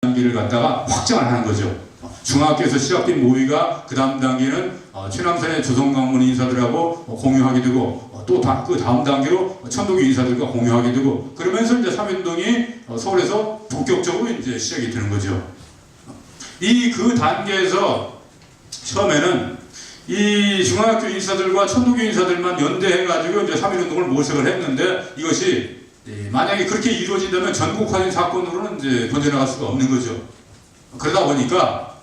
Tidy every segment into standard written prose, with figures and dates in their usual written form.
단계를 갖다가 확장을 하는 거죠. 중학교에서 시작된 모의가 그 다음 단계는 최남선의 조선강문 인사들하고 공유하게 되고 또 그 다음 단계로 천도교 인사들과 공유하게 되고 그러면서 이제 3.1운동이 서울에서 본격적으로 이제 시작이 되는 거죠. 그 단계에서 처음에는 이 중학교 인사들과 천도교 인사들만 연대해가지고 이제 3.1운동을 모색을 했는데 이것이 만약에 그렇게 이루어진다면 전국화된 사건으로는 이제 번져나갈 수가 없는 거죠. 그러다 보니까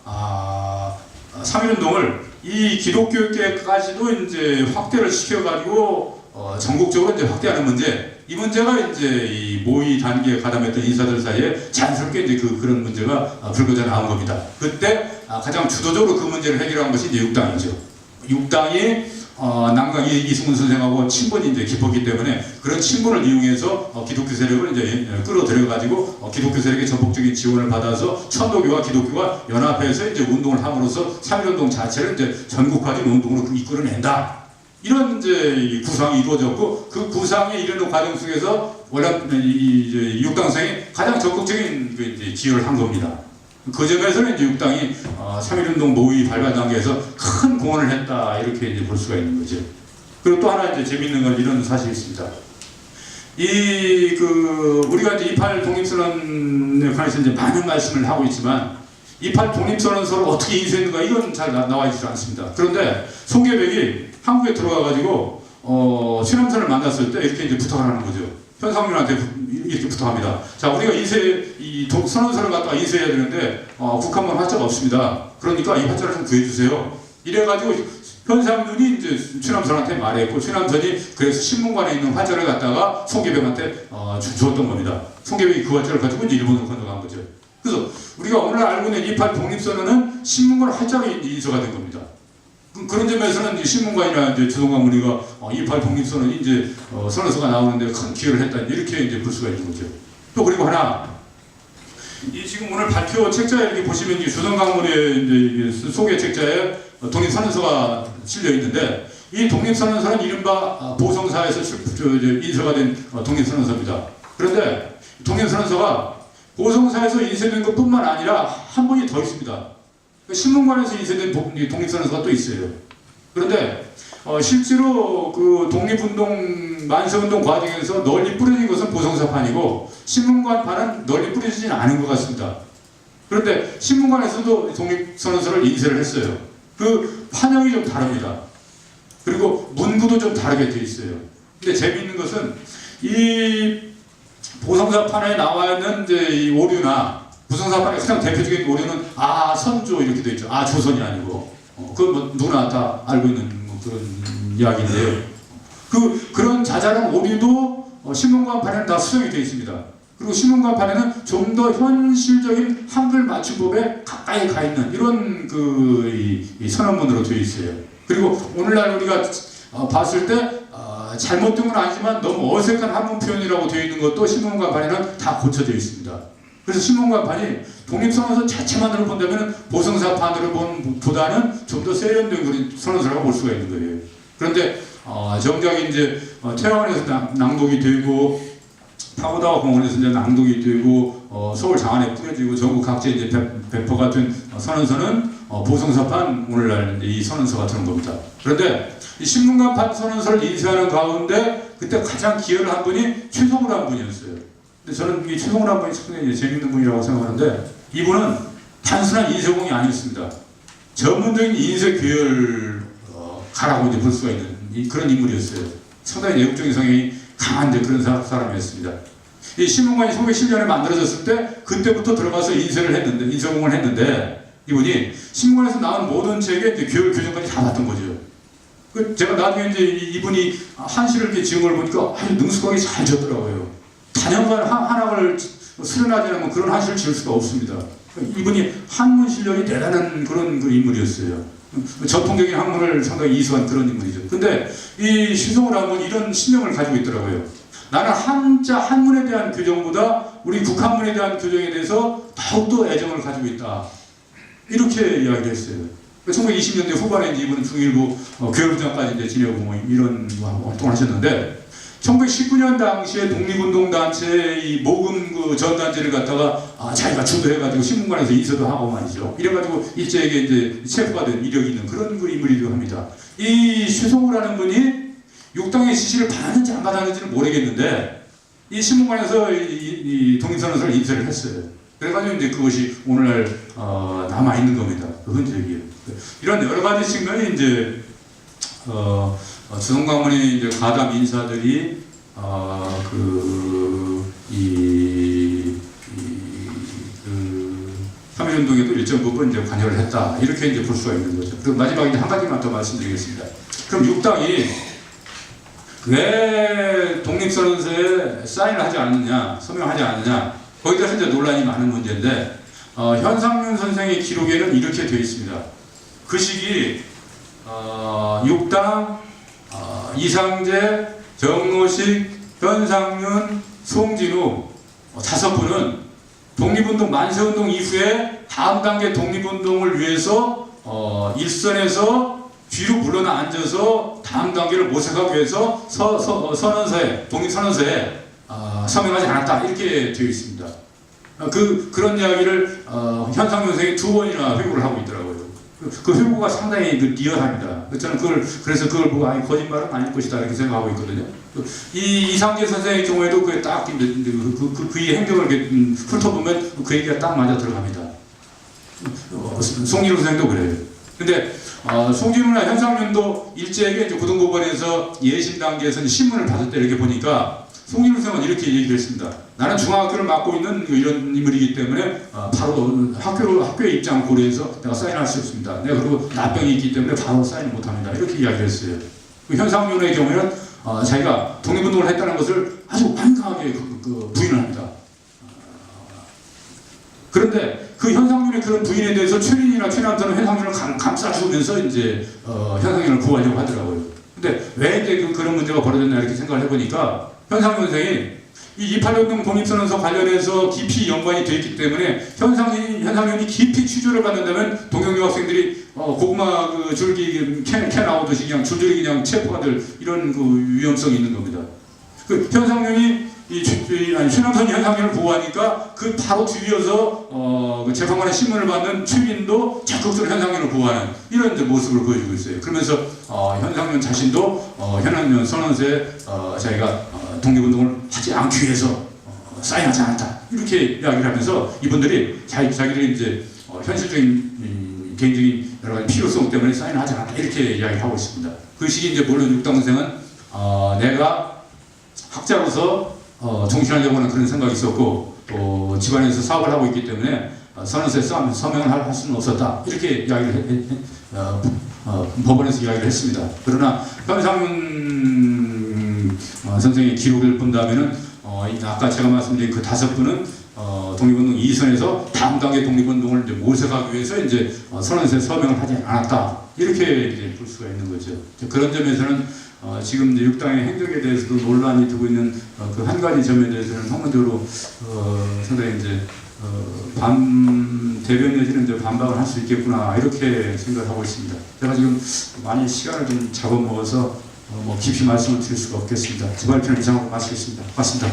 3.1운동을 이 기독교계까지도 이제 확대를 시켜가지고 전국적으로 이제 확대하는 문제. 이 문제가 이제 이 모의 단계에 가담했던 인사들 사이에 자연스럽게 이제 그런 문제가 불거져 나온 겁니다. 그때 가장 주도적으로 그 문제를 해결한 것이 이제 육당이죠. 육당이 남강 이승훈 선생하고 친분이 이제 깊었기 때문에 그런 친분을 이용해서 기독교 세력을 이제 끌어들여가지고 기독교 세력의 전폭적인 지원을 받아서 천도교와 기독교가 연합해서 이제 운동을 함으로써 3.1운동 자체를 이제 전국화된 운동으로 이끌어낸다. 이런 이제 구상이 이루어졌고 그 구상에 이르는 과정 속에서 원래 이제 육당성이 가장 적극적인 이제 기여를 한 겁니다. 그 점에서는 이제 육당이 3.1운동 모의 발발 단계에서 큰 공헌을 했다 이렇게 이제 볼 수가 있는 거죠. 그리고 또 하나 이제 재미있는 건 이런 사실이 있습니다. 우리가 이제 28 독립선언에 관해서 이제 많은 말씀을 하고 있지만 28 독립선언서를 어떻게 인쇄했는가 이건 잘 나와 있지 않습니다. 그런데 송계백이 한국에 들어와가지고 최남선을 만났을 때 이렇게 이제 부탁을 하는 거죠. 현상윤한테 이렇게 부탁합니다. 자, 우리가 선언서를 갖다가 인쇄해야 되는데 국한문 화자가 없습니다. 그러니까 이 화자를 좀 구해주세요. 이래가지고 현상윤이 이제 최남선한테 말했고 최남선이 그래서 신문관에 있는 화자를 갖다가 송계백한테 주었던 겁니다. 송계백이 그 화자를 가지고 이제 일본으로 건너간 거죠. 그래서 우리가 오늘날 알고 있는 28 독립선언은 신문관 화자로 인쇄가 된 겁니다. 그런 점에서는 이제 신문관이나 이제 조선강문이가 28 독립선언이 이제 선언서가 나오는데 큰 기여를 했다 이렇게 이제 볼 수가 있는 거죠. 또 그리고 하나 지금 오늘 발표 책자에 이렇게 보시면 이제 조선강문의 이제 소개 책자에 독립선언서가 실려 있는데 이 독립선언서는 이른바 보성사에서 인쇄가 된 독립선언서입니다. 그런데 독립선언서가 보성사에서 인쇄된 것뿐만 아니라 한 번이 더 있습니다. 신문관에서 인쇄된 독립선언서가 또 있어요. 그런데 실제로 그 독립운동, 만세운동 과정에서 널리 뿌려진 것은 보성사판이고 신문관판은 널리 뿌려지진 않은 것 같습니다. 그런데 신문관에서도 독립선언서를 인쇄를 했어요. 그 판형이 좀 다릅니다. 그리고 문구도 좀 다르게 되어 있어요. 근데 재미있는 것은 이 보성사판에 나와 있는 이제 이 오류나 보성사판의 가장 대표적인 오류는 선조 이렇게 되어 있죠. 조선이 아니고 그건 뭐 누구나 다 알고 있는 그런 이야기인데요. 그런 자잘한 오류도 신문관판에는 다 수정이 되어 있습니다. 그리고 신문관판에는 좀 더 현실적인 한글 맞춤법에 가까이 가 있는 이런 이 선언문으로 되어 있어요. 그리고 오늘날 우리가 봤을 때 잘못된 건 아니지만 너무 어색한 한문 표현이라고 되어 있는 것도 신문관판에는 다 고쳐져 있습니다. 그래서 신문관판이 독립선언서 자체만으로 본다면 보성사판으로 보다는 좀 더 세련된 그런 선언서라고 볼 수가 있는 거예요. 그런데 정작 이제 태화원에서 낭독이 되고 파고다와 공원에서 이제 낭독이 되고 서울 장안에 뿌려지고 전국 각지에 이제 배포가 된 선언서는 보성사판 오늘날 이 선언서가 되는 겁니다. 그런데 이 신문관판 선언서를 인쇄하는 가운데 그때 가장 기여를 한 분이 최성우라는 분이었어요. 근데 저는 이 최성우라는 분이 상당히 재밌는 분이라고 생각하는데 이분은 단순한 인쇄공이 아니었습니다. 전문적인 인쇄 교열 가라고 이제 볼 수가 있는 그런 인물이었어요. 상당히 내국적인 성향이 강한 그런 사람이었습니다. 이 신문관이 1907년에 만들어졌을 때 그때부터 들어가서 인쇄공을 했는데 이분이 신문관에서 나온 모든 책에 이제 교열 교정까지 다 봤던 거죠. 제가 나중에 이제 이분이 한시를 이렇게 지은 걸 보니까 아주 능숙하게 잘 지었더라고요. 단연간 한학을 수련하지 않으면 그런 한시를 지을 수가 없습니다. 이분이 한문 실력이 대단한 그런 인물이었어요. 전통적인 학문을 상당히 이수한 그런 인물이죠. 근데 이 신성우라는 분이 이런 신념을 가지고 있더라고요. 나는 한문에 대한 교정보다 우리 국한문에 대한 교정에 대해서 더욱더 애정을 가지고 있다. 이렇게 이야기를 했어요. 1920년대 후반에 이분은 중일부 교육부장까지 이제 지내고 이런 활동을 하셨는데 1919년 당시에 독립운동단체의 이 모금 그 전단지를 갖다가 자기가 주도해가지고 신문관에서 인쇄도 하고 말이죠. 이래가지고 일제에게 이제 체포가 된 이력이 있는 그런 그 인물이기도 합니다. 이 최성우라는 분이 육당의 지시를 받았는지 안 받았는지는 모르겠는데 이 신문관에서 이 독립선언서를 인쇄를 했어요. 그래가지고 이제 그것이 오늘날 남아 있는 겁니다. 그 흔적이에요. 이런 여러 가지 측면이 이제 주성광문의 이제 가담 인사들이 그 3.1운동에도 일정 부분 이제 관여를 했다. 이렇게 이제 볼 수가 있는 거죠. 그리고 마지막에 한 가지만 더 말씀드리겠습니다. 그럼 육당이 왜 독립선언서에 사인을 하지 않느냐, 서명하지 않느냐, 거기에 대해서 이제 논란이 많은 문제인데, 현상윤 선생의 기록에는 이렇게 되어 있습니다. 그 시기, 육당, 이상재, 정노식, 현상윤, 송진우, 5분은 독립운동, 만세운동 이후에 다음 단계 독립운동을 위해서, 일선에서 뒤로 물러나 앉아서 다음 단계를 모색하기 위해서 선언서에, 독립선언서에 서명하지 않았다. 이렇게 되어 있습니다. 그런 이야기를 현상윤 선생이 2번이나 회고를 하고 있더라고요. 그 회고가 상당히 리얼합니다. 저는 그래서 그걸 보고 거짓말은 아닐 것이다 이렇게 생각하고 있거든요. 이 이상재 선생의 경우에도 그게 딱 그의 행적을 이렇게 훑어보면 그 얘기가 딱 맞아 들어갑니다. 송진우 선생도 그래요. 근데 송진우나 현상윤도 일제에게 이제 고등법원에서 예심 단계에서 신문을 받을 때 이렇게 보니까 송진우 선생은 이렇게 얘기를 했습니다. 나는 중앙학교를 맡고 있는 이런 인물이기 때문에 바로 학교의 입장을 고려해서 내가 사인할 수 없습니다. 내가 그리고 납병이 있기 때문에 바로 사인을 못합니다. 이렇게 이야기를 했어요. 현상윤의 경우에는 자기가 독립운동을 했다는 것을 아주 완강하게 부인을 합니다. 그런데 그 현상윤의 그런 부인에 대해서 최린이나 최남선은 현상윤을 감싸주면서 이제 현상윤을 구하려고 하더라고요. 근데 왜 이제 그런 문제가 벌어졌나 이렇게 생각을 해보니까 현상윤 선생이 이 28년동 독립선언서 관련해서 깊이 연관이 되어 있기 때문에 현상윤이 깊이 취조를 받는다면 동경유 학생들이 고구마 그 줄기 캐 나오듯이 그냥 줄줄이 그냥 체포가 될 이런 그 위험성이 있는 겁니다. 그 현상윤이 최남선이 현상윤을 보호하니까 그 바로 뒤이어서 그 재판관의 신문을 받는 최빈도 적극적으로 현상윤을 보호하는 이런 이제 모습을 보여주고 있어요. 그러면서 현상윤 자신도 현상윤 선언서에 자기가 독립운동을 하지 않기 위해서 사인하지 않았다 이렇게 이야기를 하면서 이분들이 자기들이 이제 현실적인 개인적인 여러 가지 필요성 때문에 사인하지 않았다 이렇게 이야기하고 있습니다. 그 시기 이제 물론 육당 선생은 내가 학자로서 정신하려고 하는 그런 생각이 있었고 또 집안에서 사업을 하고 있기 때문에 선언서에 서명을 할 수는 없었다 이렇게 이야기를 법원에서 이야기를 했습니다. 그러나 현상윤 선생의 기록을 본다면은 아까 제가 말씀드린 그 5분은 독립운동 2선에서 다음 단계 독립운동을 이제 모색하기 위해서 이제 선언서에 서명을 하지 않았다 이렇게 이제 볼 수가 있는 거죠. 그런 점에서는 지금 이제 육당의 행적에 대해서도 논란이 되고 있는 그 한 가지 점에 대해서는 학문적으로 상당히 이제 대변 내지는 이제 반박을 할 수 있겠구나 이렇게 생각을 하고 있습니다. 제가 지금 많이 시간을 좀 잡아먹어서 뭐 깊이 말씀을 드릴 수가 없겠습니다. 제 발표는 이상으로 마치겠습니다. 고맙습니다.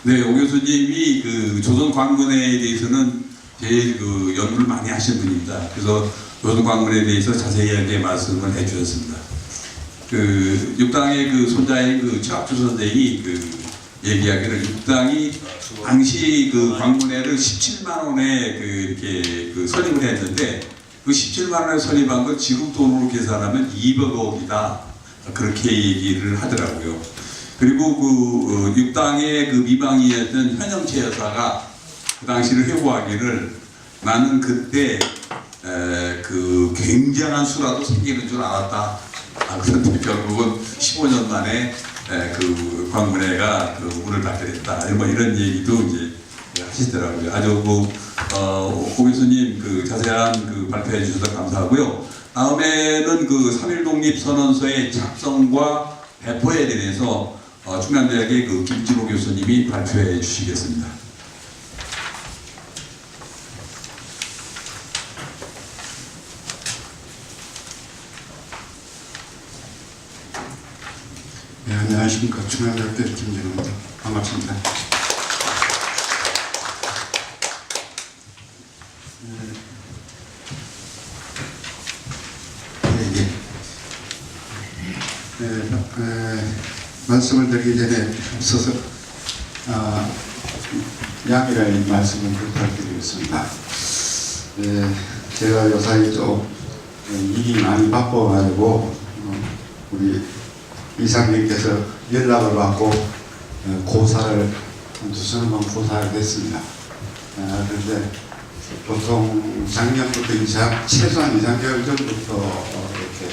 네, 오 교수님이 그 조선 광문회에 대해서는 제일 그 연구를 많이 하신 분입니다. 그래서 조선 광문에 대해서 자세하게 말씀을 해주셨습니다. 그 육당의 그 손자인 그 최학주 선생이 그 얘기하기를 육당이 당시 그 광문회를 17만 원에 그 이렇게 그 설립을 했는데 그 17만 원에 설립한 건 지금 돈으로 계산하면 200억이다 그렇게 얘기를 하더라고요. 그리고 그 육당의 그 미방이었던 현영채 여사가 그 당시를 회고하기를 나는 그때 그 굉장한 수라도 생기는 줄 알았다. 그런데 결국은 15년 만에 그 광문회가 그 문을 닫게 됐다. 뭐 이런 얘기도 이제 하시더라고요. 아주 오 교수님 그 자세한 그 발표해 주셔서 감사하고요. 다음에는 그 3.1 독립선언서의 작성과 배포에 대해서 충남대학의 그 김진호 교수님이 발표해 주시겠습니다. 안녕하십니까. 중앙대학교 김진호입니다. 반갑습니다. 말씀을 드리기 전에 앞서서 양해를 말씀을 부탁드리겠습니다. 제가 요사이 좀 일이 많이 바빠가지고 우리 이상님께서 연락을 받고 고사를 한 두서너 번 고사를 했습니다. 그런데 보통 작년부터 최소한 2~3개월 전부터 이렇게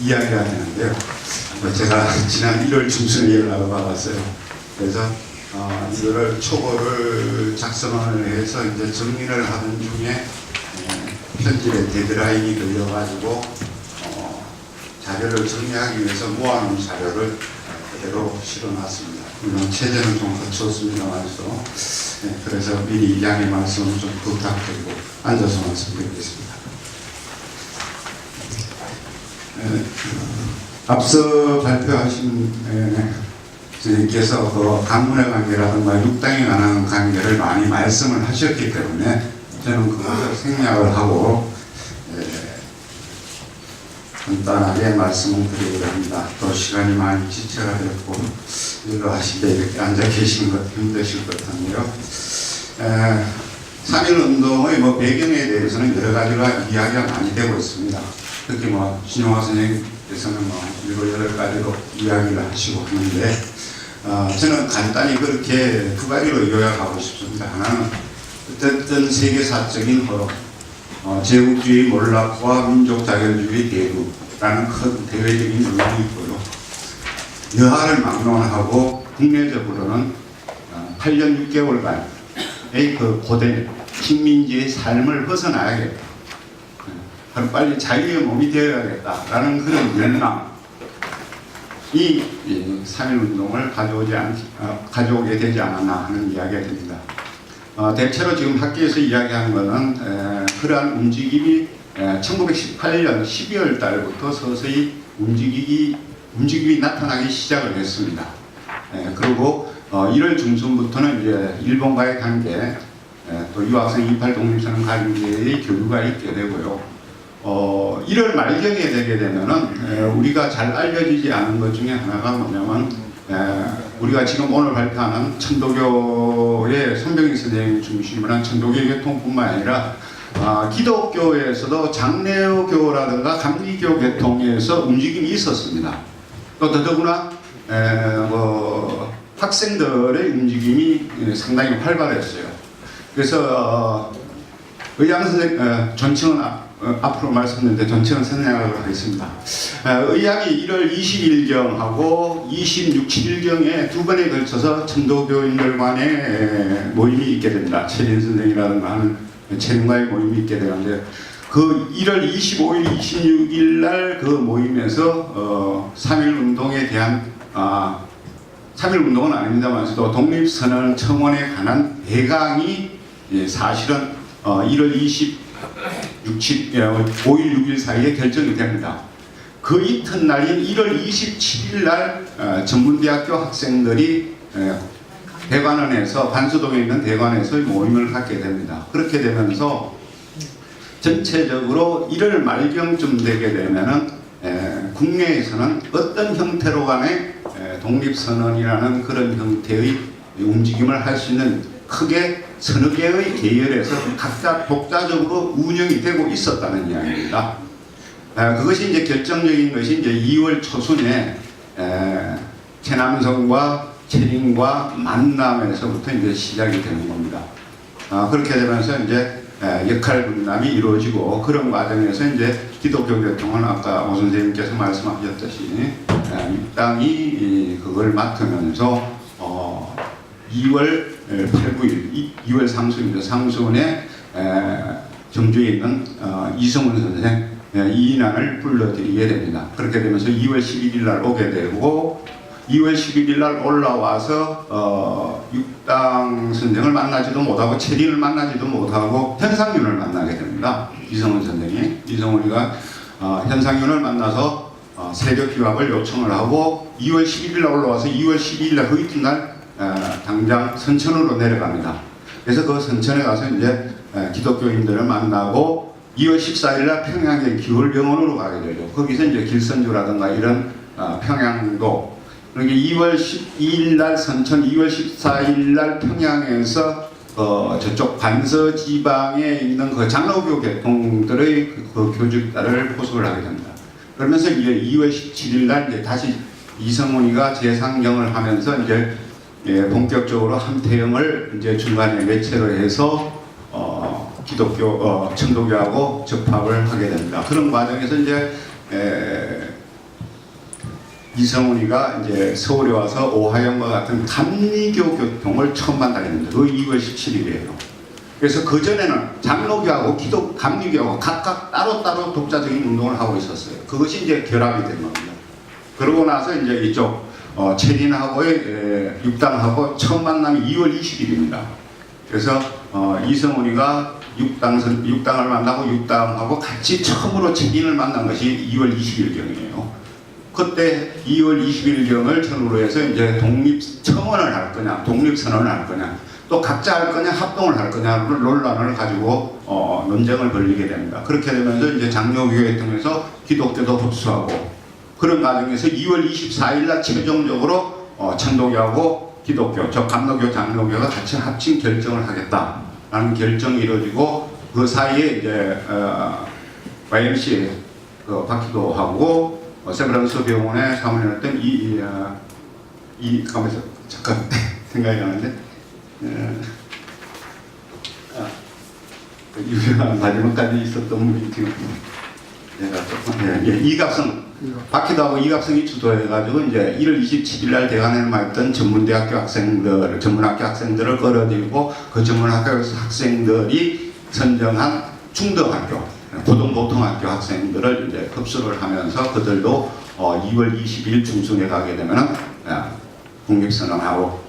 이야기가 되는데요. 제가 지난 1월 중순에 연락을 받았어요. 그래서 이거를 초고를 작성을 해서 이제 정리를 하는 중에 편집의 데드라인이 걸려가지고 자료를 정리하기 위해서 모아놓은 자료를 그대로 실어놨습니다. 물론 체제는 좀 거쳤습니다만서 그래서 미리 양해 말씀을 좀 부탁드리고 앉아서 말씀드리겠습니다. 앞서 발표하신 선생님께서 그 강문의 관계라든가 육당에 관한 관계를 많이 말씀을 하셨기 때문에 저는 그것을 생략을 하고 간단하게 말씀을 드리려고 합니다. 또 시간이 많이 지체가 됐고 일로 하시되 이렇게 앉아 계시는 것 힘드실 것 같네요. 3.1운동의 배경에 대해서는 여러 가지가 이야기가 많이 되고 있습니다. 특히 신용화 선생님께서는 7~8가지로 이야기를 하시고 하는데 저는 간단히 그렇게 2가지로 요약하고 싶습니다. 하나는 어쨌든 세계사적인 흐름, 제국주의 몰락과 민족자결주의 대두라는 큰 대외적인 흐름이 있고요. 여하를 막론하고 국내적으로는 8년 6개월간의 그 고된 식민지의 삶을 벗어나야겠다. 빨리 자유의 몸이 되어야겠다라는 그런 열망이 3.1운동을 가져오게 되지 않았나 하는 이야기가 됩니다. 대체로 지금 학계에서 이야기하는 것은 그러한 움직임이 1918년 12월 달부터 서서히 움직임이 나타나기 시작을 했습니다. 그리고 1월 중순부터는 이제 일본과의 관계, 또 유학생 28 독립선언 관계의 교류가 있게 되고요. 1월 말경에 되게 되면은 우리가 잘 알려지지 않은 것 중에 하나가 뭐냐면 우리가 지금 오늘 발표하는 천도교의 손병희 선생님 중심으로 한 천도교 계통뿐만 아니라 기독교에서도 장례교라든가 감리교 계통에서 움직임이 있었습니다. 또 더더구나 학생들의 움직임이 상당히 활발했어요. 그래서 의양 선생 전칭은 앞으로 말씀드렸는데 전체는 생략을 하겠습니다. 의학이 1월 20일경하고 26, 7일경에 두 번에 걸쳐서 천도교인들 간의 모임이 있게 됩니다. 최린 선생이라든가 하는 최린과의 모임이 있게 되는데 그 1월 25일, 26일 날 그 모임에서 3.1운동에 대한 3.1운동은 아닙니다만서도 독립선언 청원에 관한 대강이 사실은 1월 5일, 6일 사이에 결정이 됩니다. 그 이튿날인 1월 27일 날 전문대학교 학생들이 대관원에서 반수동에 있는 대관원에서 모임을 갖게 됩니다. 그렇게 되면서 전체적으로 1월 말경쯤 되게 되면은 국내에서는 어떤 형태로 간에 독립선언이라는 그런 형태의 움직임을 할 수 있는 크게 서너 개의 계열에서 각자 독자적으로 운영이 되고 있었다는 이야기입니다. 그것이 이제 결정적인 것이 이제 2월 초순에 최남성과 최린과 만남에서부터 이제 시작이 되는 겁니다. 그렇게 되면서 이제 역할 분담이 이루어지고 그런 과정에서 이제 기독교 계통은 아까 오 선생님께서 말씀하셨듯이 육당이 그걸 맡으면서 2월 8, 9일 2월 상수입니다. 상수원에 정주에 있는 이성훈 선생 이인환을 불러들이게 됩니다. 그렇게 되면서 2월 11일 날 오게 되고 2월 11일 날 올라와서 육당 선생을 만나지도 못하고 최린을 만나지도 못하고 현상윤을 만나게 됩니다. 이성훈 선생이 현상윤을 만나서 세력 휴학을 요청을 하고 2월 11일 날 올라와서 2월 12일 날 그 이튿날 당장 선천으로 내려갑니다. 그래서 그 선천에 가서 이제 기독교인들을 만나고 2월 14일 날 평양의 기월병원으로 가게 되죠. 거기서 이제 길선주라든가 이런 평양도, 그러니까 2월 12일 날 선천, 2월 14일 날 평양에서 저쪽 관서 지방에 있는 그 장로교 계통들의 그 교직단을 포섭을 하게 됩니다. 그러면서 이제 2월 17일 날 이제 다시 이성훈이가 재상경을 하면서 이제 본격적으로 함태영을 이제 중간에 매체로 해서 기독교 천도교하고 접합을 하게 됩니다. 그런 과정에서 이제 이성훈이가 이제 서울에 와서 오하영과 같은 감리교 교통을 처음 만나게 됩니다. 그 2월 17일이에요. 그래서 그 전에는 장로교하고 감리교하고 각각 따로따로 독자적인 운동을 하고 있었어요. 그것이 이제 결합이 된 겁니다. 그러고 나서 이제 이쪽 체린하고의 육당하고 처음 만남이 2월 20일입니다. 그래서 이성훈이가 육당을 만나고 육당하고 같이 처음으로 체린을 만난 것이 2월 20일경이에요. 그때 2월 20일경을 전후로 해서 이제 독립청원을 할 거냐, 독립선언을 할 거냐, 또 각자 할 거냐, 합동을 할 거냐 논란을 가지고 논쟁을 벌이게 됩니다. 그렇게 되면서 이제 장로교회 통해서 기독교도 흡수하고, 그런 과정에서 2월 24일 날 최종적으로 천도교하고 기독교, 즉 감로교, 장로교가 같이 합친 결정을 하겠다라는 결정이 이루어지고, 그 사이에 이제 YMCA 박희도 하고 세브란스 병원에 사모님했던 가면서 잠깐 생각이 나는데 유명한 마지막까지 있었던 분이 지금 이갑성 박희도하고 이갑성이 주도해가지고 이제 1월 27일 날 대관에는 있던 전문대학교 학생들, 전문학교 학생들을 끌어들이고 그 전문학교 학생들이 선정한 중등학교, 고등보통학교 학생들을 이제 흡수를 하면서 그들도 2월 20일 중순에 가게 되면은 독립선언하고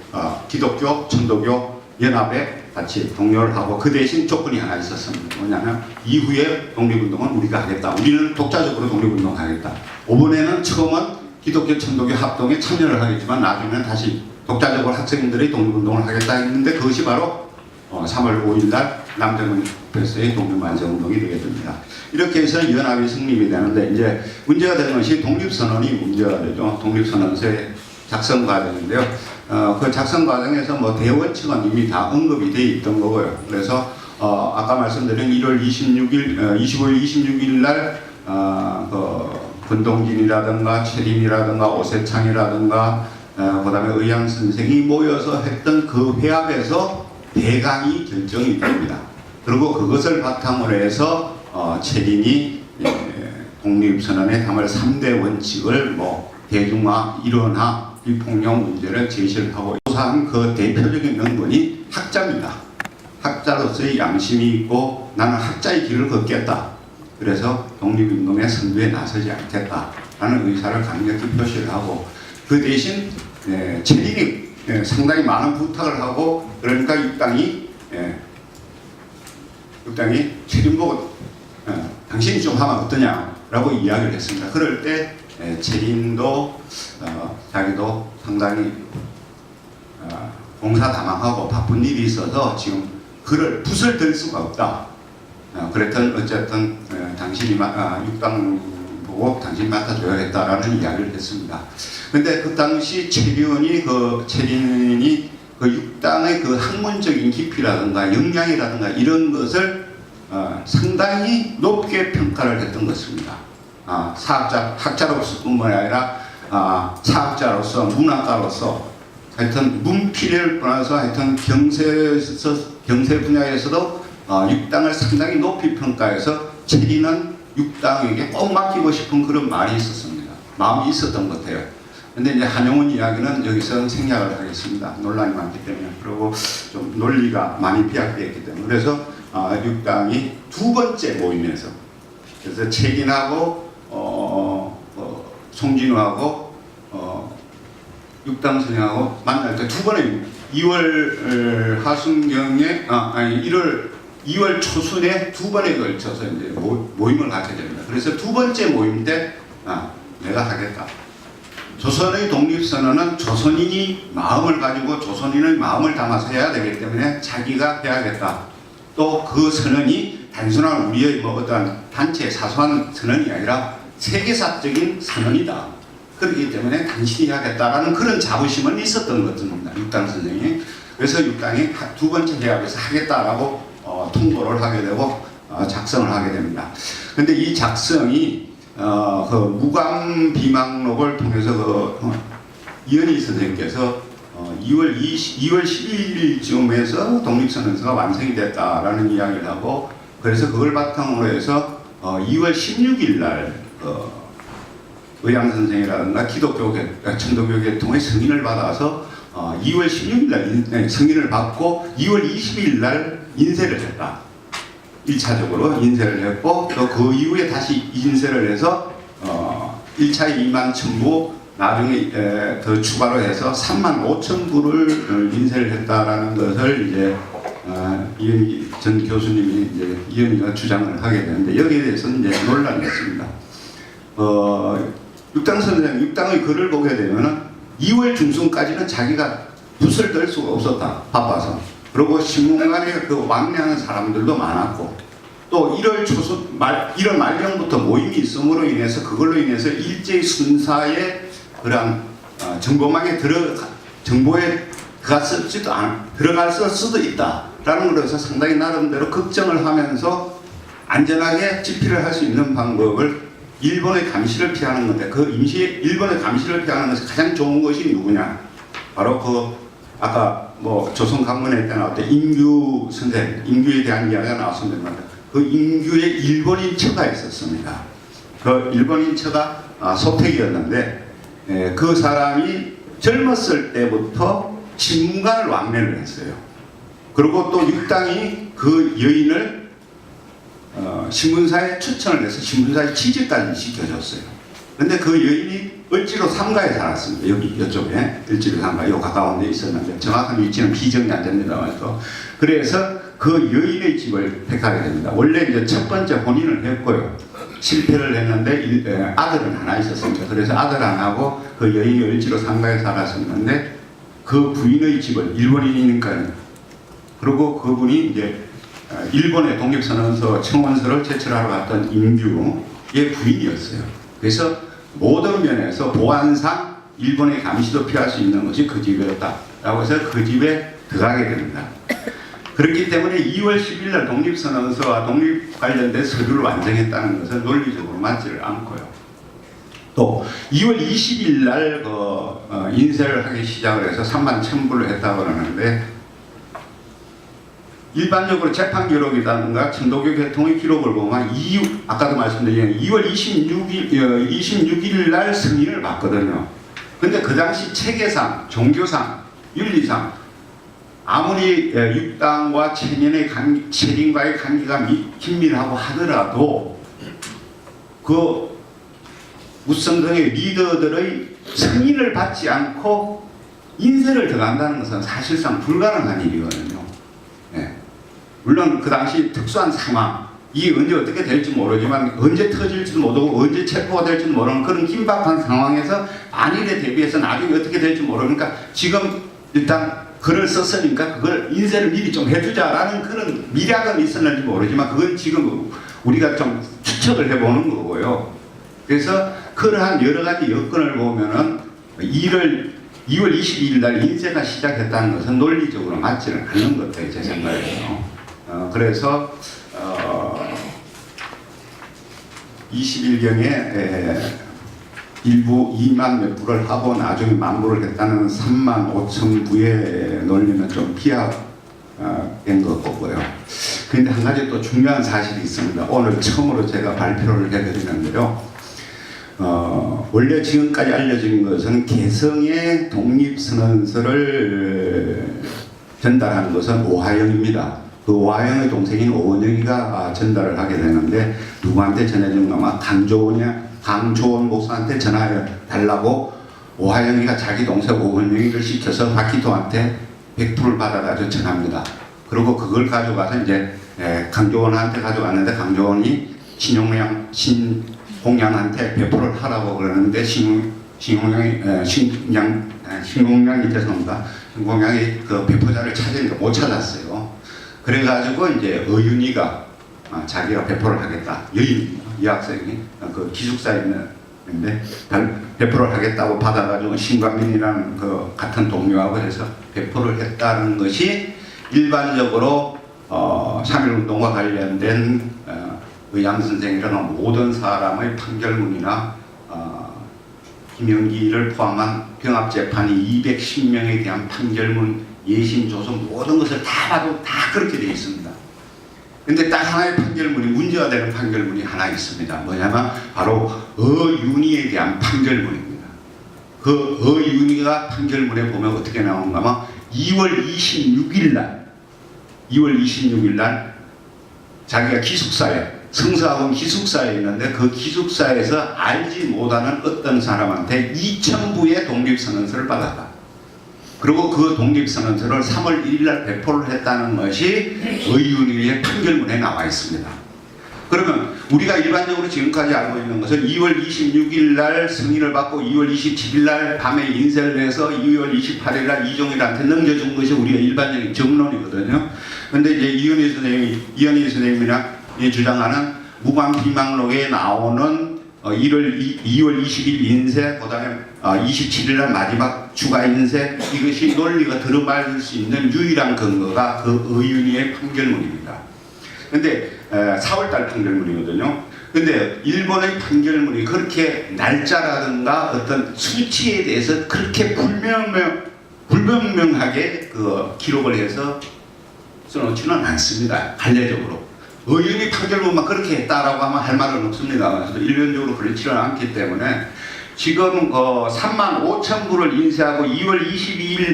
기독교, 천도교 연합에 같이 동료를 하고, 그 대신 조건이 하나 있었습니다. 뭐냐면 이후에 독립운동은 우리가 하겠다. 우리는 독자적으로 독립운동하겠다. 이번에는 처음은 기독교, 천도교 합동에 참여를 하겠지만 나중에는 다시 독자적으로 학생들이 독립운동을 하겠다 했는데, 그것이 바로 3월 5일 날 남대문 프레스의 독립만세운동이 되게 됩니다. 이렇게 해서 연합이 승립이 되는데, 이제 문제가 되는 것이 독립선언이 문제가 되죠. 독립선언서의 작성 과정인데요. 그 작성 과정에서 뭐 대원칙은 이미 다 언급이 돼 있던 거고요. 그래서 아까 말씀드린 1월 25일, 26일 날 그 권동진이라든가 최림이라든가 오세창이라든가 그다음에 의양 선생이 모여서 했던 그 회합에서 대강이 결정이 됩니다. 그리고 그것을 바탕으로 해서 최린이 독립선언에 담을 3대 원칙을 뭐 대중화, 일원화, 비폭력 문제를 제시를 하고, 조사한 그 대표적인 명분이 학자입니다. 학자로서의 양심이 있고 나는 학자의 길을 걷겠다. 그래서 독립운동의 선두에 나서지 않겠다라는 의사를 강력히 표시를 하고, 그 대신 최린이 상당히 많은 부탁을 하고, 그러니까 육당이 최린 보고 당신이 좀 하면 어떠냐라고 이야기를 했습니다. 그럴 때 최린도 자기도 상당히 공사다망하고 바쁜 일이 있어서 지금 그를 붓을 들 수가 없다. 그랬던 어쨌든 당신이 육당 보고 당신이 맡아줘야겠다라는 이야기를 했습니다. 근데 그 당시 최린이 그 육당의 그 학문적인 깊이라든가 역량이라든가 이런 것을 상당히 높게 평가를 했던 것입니다. 학자로서뿐만 아니라 사학자로서, 문학가로서, 하여튼 문필을 떠나서 하여튼 경세 분야에서도 육당을 상당히 높이 평가해서 최린은 육당에게 꼭 맡기고 싶은 그런 말이 있었습니다. 마음이 있었던 것 같아요. 근데 이제 한용운 이야기는 여기서 생략을 하겠습니다. 논란이 많기 때문에. 그리고 좀 논리가 많이 비약되었기 때문에. 그래서 육당이 두 번째 모임에서, 그래서 최린하고 송진우하고 육당 선생하고 만날 때 두 번에 2월 하순경에 2월 초순에 두 번에 걸쳐서 이제 모임을 갖게 됩니다. 그래서 두 번째 모임 때 내가 하겠다. 조선의 독립선언은 조선인이 마음을 가지고 조선인의 마음을 담아서 해야 되기 때문에 자기가 해야겠다. 또 그 선언이 단순한 우리의 뭐 어떤 단체 사소한 선언이 아니라 세계사적인 선언이다. 그렇기 때문에 당신이 해야겠다라는 그런 자부심은 있었던 것 같습니다. 육당 선생이. 그래서 육당이 두 번째 회합에서 하겠다라고 통보를 하게 되고 작성을 하게 됩니다. 근데 이 작성이 그 무감비망록을 통해서 이현희 선생님께서 2월 11일쯤에서 독립선언서가 완성이 됐다라는 이야기를 하고, 그래서 그걸 바탕으로 해서 2월 16일 날 의양 선생이라든가 천도교 계통의 승인을 받아서 2월 16일 날 승인을 받고 2월 20일 날 인쇄를 했다. 1차적으로 인쇄를 했고, 또 그 이후에 다시 인쇄를 해서 1차에 2만 1000부, 나중에 더 추가로 해서 3만 5천 부를 인쇄를 했다라는 것을 이제 이현희 전 교수님이 이제 이현희가 주장을 하게 되는데, 여기에 대해서는 이제 논란이 있습니다. 육당의 글을 보게 되면은 2월 중순까지는 자기가 붓을 들 수가 없었다. 바빠서. 그리고 신문간에 그 왕래하는 사람들도 많았고, 또 1월 말경부터 모임이 있음으로 인해서 그걸로 인해서 일제히 순사의 그런 정보망에 정보에 들어갈 수도 있다라는 것에서 상당히 나름대로 걱정을 하면서 안전하게 집필을 할 수 있는 방법을 일본의 감시를 피하는 건데, 그 일본의 감시를 피하는 것에 가장 좋은 것이 누구냐? 바로 아까 조선 강문회 때 나왔던 임규 선생, 임규에 대한 이야기가 나왔습니다. 그 임규의 일본인 처가 있었습니다. 그 일본인 처가 소택이었는데, 그 사람이 젊었을 때부터 신문관을 왕래를 했어요. 그리고 또 육당이 그 여인을 신문사에 추천을 해서 신문사에 취직까지 시켜줬어요. 근데 그 여인이 을지로 3가에 살았습니다. 이쪽에 을지로 3가 요 가까운 데 있었는데, 정확한 위치는 비정이 안 됩니다만, 그래서 그 여인의 집을 택하게 됩니다. 원래 이제 첫 번째 혼인을 했고요. 실패를 했는데 아들은 하나 있었습니다. 그래서 아들 하나하고 그 여인이 을지로 3가에 살았었는데, 그 부인의 집을 일본인이니까, 그리고 그분이 이제 일본의 독립선언서 청원서를 제출하러 갔던 임규의 부인이었어요. 그래서 모든 면에서 보안상 일본의 감시도 피할 수 있는 것이 그 집이었다라고 해서 그 집에 들어가게 됩니다. 그렇기 때문에 2월 10일 날 독립선언서와 독립 관련된 서류를 완성했다는 것은 논리적으로 맞지를 않고요. 또 2월 20일 날 인쇄를 하기 시작을 해서 3만 1000부를 했다고 그러는데, 일반적으로 재판 기록이라든가 천도교 계통의 기록을 보면 아까도 말씀드린 2월 26일 날 승인을 받거든요. 근데 그 당시 체계상, 종교상, 윤리상 아무리 육당과 체린과의 관계가 긴밀하고 하더라도 그 우성등의 리더들의 승인을 받지 않고 인쇄를 들어간다는 것은 사실상 불가능한 일이거든요. 물론 그 당시 특수한 상황, 이 언제 어떻게 될지 모르지만, 언제 터질지도 모르고 언제 체포가 될지도 모르는 그런 긴박한 상황에서 만일에 대비해서 나중에 어떻게 될지 모르니까 지금 일단 글을 썼으니까 그걸 인쇄를 미리 좀 해주자라는 그런 미략은 있었는지 모르지만, 그건 지금 우리가 좀 추측을 해보는 거고요. 그래서 그러한 여러 가지 여건을 보면은 2월 22일 날 인쇄가 시작했다는 것은 논리적으로 맞지는 않는 것 같아요, 제 생각에요. 그래서 20일경에 일부 2만 몇 부를 하고 나중에 10,000부를 했다는 3만 5천 부의 논리는 좀 피하된 것 같고요. 그런데 한 가지 또 중요한 사실이 있습니다. 오늘 처음으로 제가 발표를 해드리는데요. 원래 지금까지 알려진 것은 개성의 독립선언서를 전달한 것은 오하영입니다. 그 오하영의 동생인 오원영이가 전달을 하게 되는데, 누구한테 전해준가? 강조원 목사한테 전화해 달라고 오하영이가 자기 동생 오원영이를 시켜서 박희도한테 100불을 받아가지고 전합니다. 그리고 그걸 가져가서 이제 강조원한테 가져갔는데, 강조원이 신공양한테 배포를 하라고 그러는데 신공양이 죄송합니다. 신공양이 그 배포자를 찾으니까 못 찾았어요. 그래가지고 이제 어윤이가 자기가 배포를 하겠다. 여학생이 그 기숙사에 있는데 배포를 하겠다고 받아가지고 신광민이라는 그 같은 동료하고 해서 배포를 했다는 것이 일반적으로 3.1운동과 관련된 의양 선생이라는 모든 사람의 판결문이나 김영기를 포함한 병합재판이 210명에 대한 판결문, 예심, 조선 모든 것을 다 봐도 다 그렇게 되어 있습니다. 근데 딱 하나의 판결문이 문제가 되는 판결문이 하나 있습니다. 뭐냐면 바로 어윤희에 대한 판결문입니다. 그 어윤희가 판결문에 보면 어떻게 나오는가 하면 2월 26일 날 자기가 기숙사에 성서학원 기숙사에 있는데 그 기숙사에서 알지 못하는 어떤 사람한테 2,000부의 독립선언서를 받았다. 그리고 그 독립선언서를 3월 1일 날 배포를 했다는 것이 어윤희의 판결문에 나와 있습니다. 그러면 우리가 일반적으로 지금까지 알고 있는 것은 2월 26일 날 승인을 받고 2월 27일 날 밤에 인쇄를 해서 2월 28일 날 이종일한테 넘겨준 것이 우리가 일반적인 정론이거든요. 그런데 이제 이현희 선생님이나 주장하는 무관비망록에 나오는 2월 20일 인쇄, 그 다음에 27일 날 마지막 추가 인쇄, 이것이 논리가 들어맞을 수 있는 유일한 근거가 그 어윤희의 판결문입니다. 근데 4월달 판결문이거든요. 근데 일본의 판결문이 그렇게 날짜라든가 어떤 수치에 대해서 그렇게 불분명하게 그 기록을 해서 써놓지는 않습니다. 관례적으로. 어윤희 판결문만 그렇게 했다라고 하면 할 말은 없습니다. 일반적으로 그렇지는 않기 때문에 지금 35,000부를 인쇄하고 2월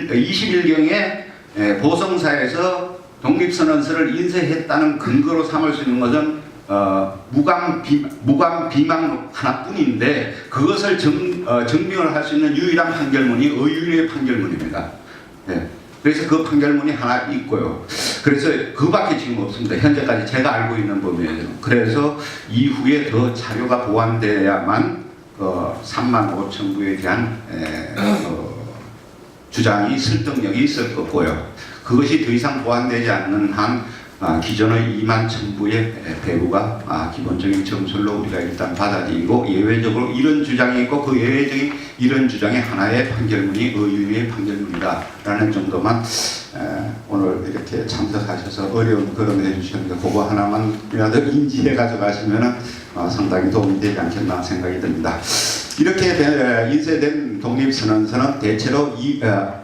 20일경에 보성사에서 독립선언서를 인쇄했다는 근거로 삼을 수 있는 것은 무관비망록 하나뿐인데 그것을 증명을 할 수 있는 유일한 판결문이 어윤희의 판결문입니다. 네. 그래서 그 판결문이 하나 있고요. 그래서 그밖에 지금 없습니다. 현재까지 제가 알고 있는 범위에서. 그래서 이후에 더 자료가 보완돼야만 35,000부에 대한 주장이 설득력이 있을 거고요. 그것이 더 이상 보완되지 않는 한 기존의 21,000부의 배부가 기본적인 점수로 우리가 일단 받아들이고 예외적으로 이런 주장이 있고 그 예외적인 이런 주장의 하나의 판결문이 어윤희의 판결문이다 라는 정도만 오늘 이렇게 참석하셔서 어려운 거론을 해주셨는데 그거 하나만이라도 인지해 가져가시면 상당히 도움이 되지 않겠나 생각이 듭니다. 이렇게 인쇄된 독립선언서는 대체로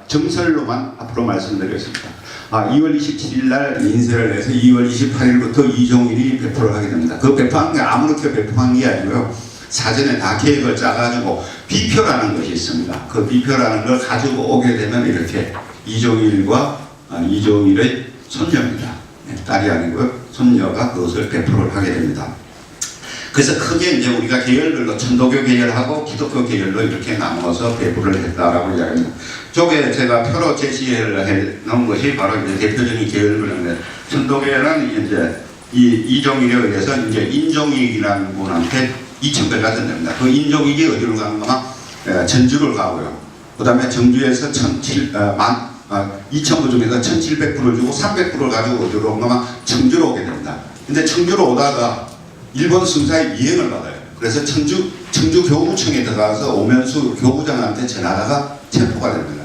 정설로만 앞으로 말씀드리겠습니다. 2월 27일 날 인쇄를 해서 2월 28일부터 이종일이 배포를 하게 됩니다. 그 배포한 게 아무렇게 배포한 게 아니고요. 사전에 다 계획을 짜가지고 비표라는 것이 있습니다. 그 비표라는 걸 가지고 오게 되면 이렇게 이종일과 이종일의 손녀입니다. 딸이 아니고요. 손녀가 그것을 배포를 하게 됩니다. 그래서 크게 이제 우리가 계열별로 천도교 계열하고 기독교 계열로 이렇게 나누어서 배포를 했다라고 이야기합니다. 쪽에 제가 표로 제시해 놓은 것이 바로 이제 대표적인 계열별인데 천도교는 이제 이종일에 의해서 이제 인종익이라는 분한테 2,000배가 된답니다. 그 인종익이 어디로 가는가? 전주를 가고요. 그 다음에 정주에서 2,000부 중에서 1,700부를 주고 300부를 가지고 어디로 온가? 청주로 오게 됩니다. 근데 청주로 오다가 일본 승사의 이행을 받아요. 그래서 청주 교구청에 들어가서 오면수 교구장한테 전하다가 체포가 됩니다.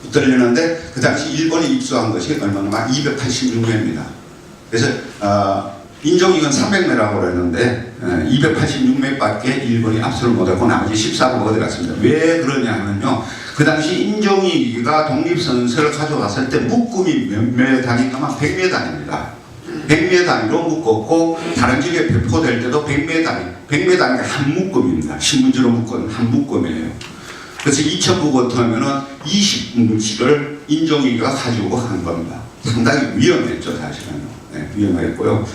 붙들리는데 그 당시 일본이 입수한 것이 얼마나 286매입니다. 그래서 인종익은 300매라고 그랬는데 286매밖에 일본이 압수를 못하고 나머지 14부가 어디 갔습니다. 왜 그러냐면요. 그 당시 인종익이가 독립선언서를 가져왔을 때 묶음이 몇 매 단위가만 100매 단위입니다. 100매 단위로 묶었고 다른 지역에 배포될 때도 100매 단위가 한 묶음입니다. 신문지로 묶은 한 묶음이에요. 그래서 2,000부 같으면은 20뭉치를 인종익이가 가지고 간 겁니다. 상당히 위험했죠, 사실은. 네, 위험했고요.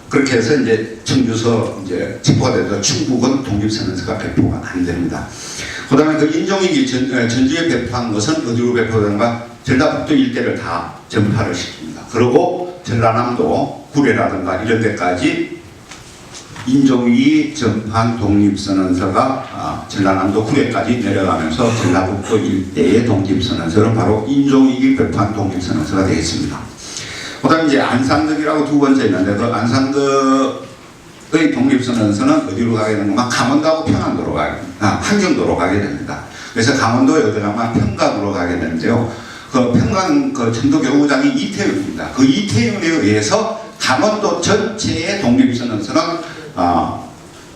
그렇게 해서 이제 청주서 이제 체포가 돼서 충북은 독립선언서가 배포가 안 됩니다. 그 다음에 그 인종익이 전주에 배포한 것은 어디로 배포되는가? 전라북도 일대를 다 전파를 시킵니다. 그리고 전라남도 구례라든가 이런 데까지 인종이 전판 독립선언서가 전라남도 후레까지 내려가면서 전라북도 일대의 독립선언서는 바로 인종이기 배판 독립선언서가 되겠습니다. 그다음 이제 안산덕이라고 두 번째 있는데 그 안산덕의 독립선언서는 어디로 가게 되는가? 강원도하고 평안도로 함경도로 가게 됩니다. 그래서 강원도에 어디가면 평강으로 가게 되는데요. 그 평강 그 천도교구장이 이태윤입니다. 그 이태윤에 의해서 강원도 전체의 독립선언서는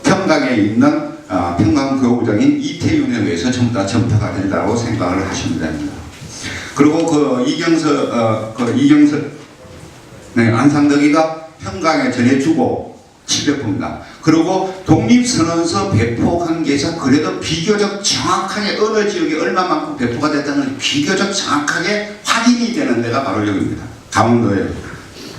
평강에 있는 평강교구장인 이태윤에 의해서 전부 다 전파가 된다고 생각을 하시면 됩니다. 그리고 그 이경서 네, 안산덕이가 평강에 전해주고 700부입니다. 그리고 독립선언서 배포 관계에서 그래도 비교적 정확하게 어느 지역에 얼마만큼 배포가 됐다는 비교적 정확하게 확인이 되는 데가 바로 여기입니다. 강원도에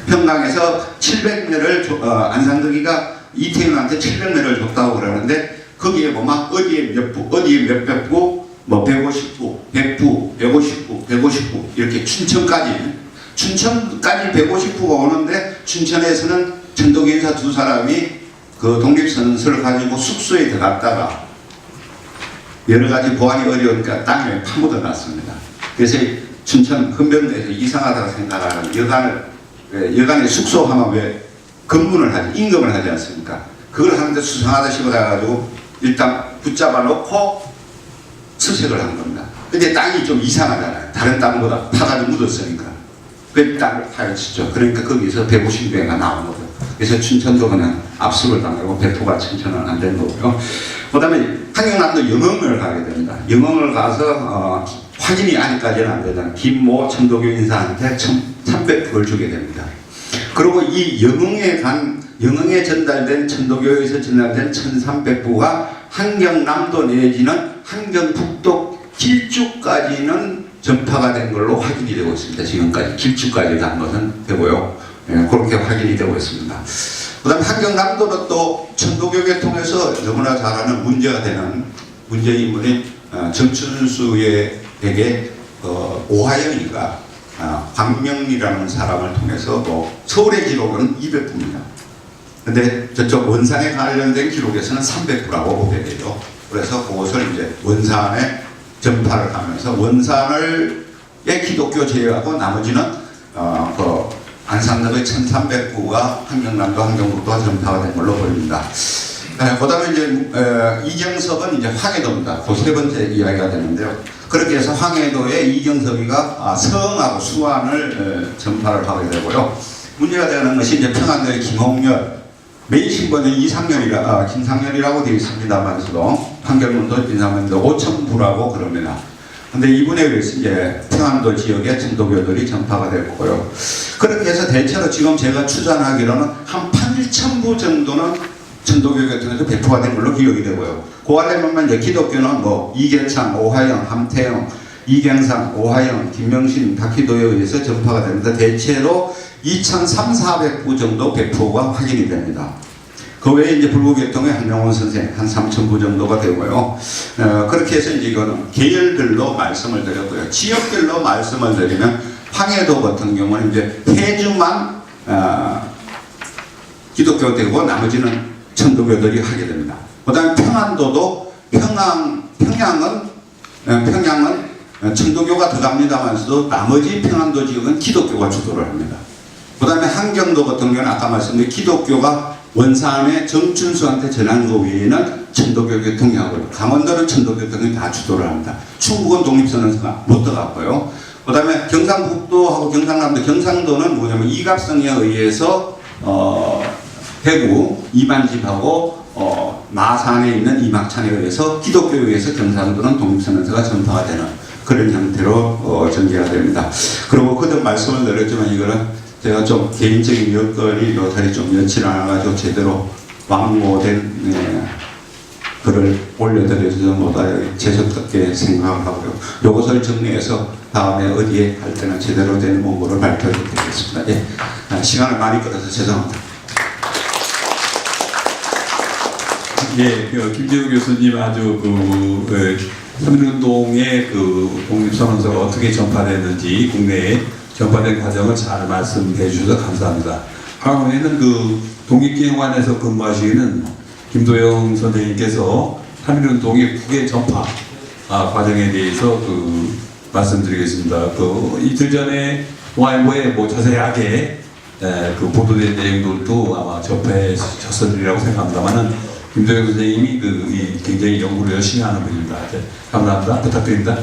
평강에서 700매를 안산덕이가 이태윤한테 700매를 줬다고 그러는데 거기에 보면 어디에 몇 부, 어디에 몇백 부, 뭐 150부, 100부, 150부, 150부 이렇게 춘천까지 150부가 오는데 춘천에서는 천도교인사 두 사람이 그 독립선언서를 가지고 숙소에 들어갔다가 여러 가지 보안이 어려우니까 땅에 파묻어 놨습니다. 그래서 춘천 헌병대에서 이상하다고 생각하는 여간에 숙소하면 왜 근무를 하지, 임금을 하지 않습니까? 그걸 하는데 수상하다 싶어가지고 일단 붙잡아 놓고 수색을 한 겁니다. 근데 땅이 좀 이상하잖아요. 다른 땅보다 파가지고 묻었으니까. 그 땅을 파헤치죠. 그러니까 거기서 150배가 나온 거고요. 그래서 춘천도 그냥 압수를 당하고 배포가 춘천은 안 된 거고요. 그 다음에 한경남도 영흥을 가게 됩니다. 영흥을 가서 확인이 아직까지는 안 되잖아요. 김모 천도교 인사한테 1,300불을 주게 됩니다. 그리고 이 영흥에 전달된 천도교에서 전달된 1,300부가 한경남도 내지는 한경북도 길주까지는 전파가 된 걸로 확인이 되고 있습니다. 지금까지 길주까지 간 것은 되고요. 그렇게 확인이 되고 있습니다. 그 다음에 한경남도는 또 천도교계 통해서 너무나 잘 아는 문제가 되는 문제인물인 정춘수에게 오하영이가 광명이라는 사람을 통해서 서울의 기록은 200부입니다. 근데 저쪽 원산에 관련된 기록에서는 300부라고 보게 되죠. 그래서 그것을 이제 원산에 전파를 하면서 원산의 기독교 제외하고 나머지는 그 안산덕의 1,300부가 한경남도 한경북도가 전파가 된 걸로 보입니다. 그 다음에 이제 이경섭은 이제 황해도입니다. 그 세 번째 이야기가 되는데요. 그렇게 해서 황해도의 이경섭이가 성하고 수안을 전파를 하게 되고요. 문제가 되는 것이 이제 평안도의 김홍렬, 메인 신분은 김상렬이라고 되어 있습니다만서도 판결문도 김상렬도 5,000부라고 그럽니다. 근데 이분에 의해서 이제 평안도 지역의 천도교들이 전파가 됐고요. 그렇게 해서 대체로 지금 제가 추산하기로는 한 8,000부 정도는 천도교계 통해서 배포가 된 걸로 기억이 되고요. 그 안에 보면 이제 기독교는 이계창, 오하영, 함태영, 이경상, 오하영, 김명신, 박희도에 의해서 전파가 됩니다. 대체로 2,300~400부 정도 배포가 확인이 됩니다. 그 외에 이제 불교계통의 한명원 선생 한 3,000부 정도가 되고요. 그렇게 해서 이제 이거는 계열별로 말씀을 드렸고요. 지역별로 말씀을 드리면 황해도 같은 경우는 이제 해주만 기독교 되고 나머지는 천도교들이 하게 됩니다. 그다음에 평안도도 평양은 천도교가 들어갑니다만서도 나머지 평안도 지역은 기독교가 주도를 합니다. 그다음에 한경도 같은 경우는 아까 말씀드린 기독교가 원산의 정춘수한테 전한 것 외에는 천도교계 통일하고 강원도는 천도교통이 다 주도를 합니다. 충북은 독립선언서가 못 들어갔고요. 그 다음에 경상북도하고 경상남도, 경상도는 뭐냐면 이갑성에 의해서 대구 이만집하고 마산에 있는 이막찬에 의해서 기독교에 의해서 경상도는 독립선언서가 전파가 되는 그런 형태로 전개가 됩니다. 그리고 그때 말씀을 드렸지만 이거는 제가 좀 개인적인 여건이 요탈이 좀 여치 않아가지고 제대로 왕모된 글을 올려드려서 모두 재수없게 생각을 하고요. 이것을 정리해서 다음에 어디에 할 때는 제대로 된 문구를 발표드리겠습니다. 예, 시간을 많이 끌어서 죄송합니다. 예, 김재우 교수님 아주 삼륜동의 독립선언서가 어떻게 전파됐는지 국내에 전파된 과정을 잘 말씀해 주셔서 감사합니다. 과거에는 그 독립기념관에서 근무하시는 김도영 선생님께서 한일운동의 국외 전파 과정에 대해서 말씀드리겠습니다. 이틀 전에 동아일보에 자세하게 그 보도된 내용들도 아마 접해졌으리라고 생각합니다만은 김도영 선생님이 굉장히 연구를 열심히 하는 분입니다. 감사합니다. 부탁드립니다.